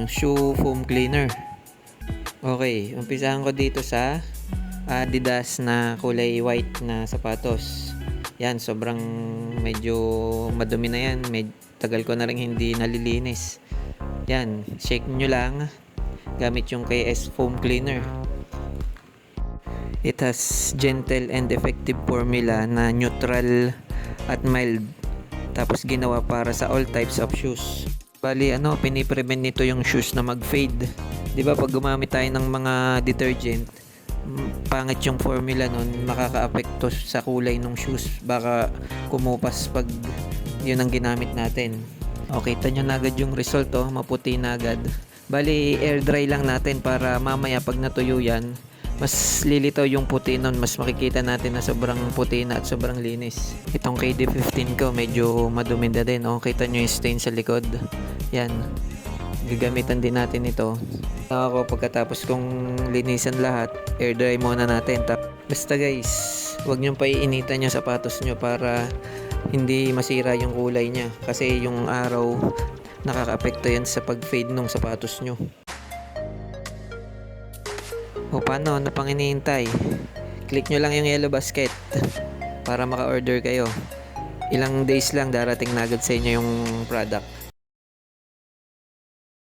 shoe foam cleaner. Okay, umpisahan ko dito sa Adidas na kulay white na sapatos. Yan, sobrang medyo madumi na yan. Tagal ko na rin hindi nalilinis. Yan, shake nyo lang gamit yung KS foam cleaner. It has gentle and effective formula na neutral at mild. Tapos ginawa para sa all types of shoes. Bali piniprevent nito yung shoes na mag-fade. 'Di ba pag gumamit tayo ng mga detergent, pangit yung formula nun, makakaapekto sa kulay ng shoes. Baka kumupas pag yun ang ginamit natin. Okay, kita nyo na agad yung result, maputi na agad. Bali, air dry lang natin para mamaya pag natuyo yan, mas lilitaw yung puti nun, mas makikita natin na sobrang puti na at sobrang linis. Itong KD15 ko, medyo madumi na din. Kita nyo yung stain sa likod. Yan. Gagamitan din natin ito. Ako, pagkatapos kong linisan lahat, air dry muna natin. Basta guys, huwag nyo paiinitan yung sapatos nyo para hindi masira yung kulay niya. Kasi yung araw, nakaka-apekto yan sa pag-fade ng sapatos nyo. O paano? Ano pang iniintay? Click nyo lang yung yellow basket para maka-order kayo. Ilang days lang darating na agad sa inyo yung product.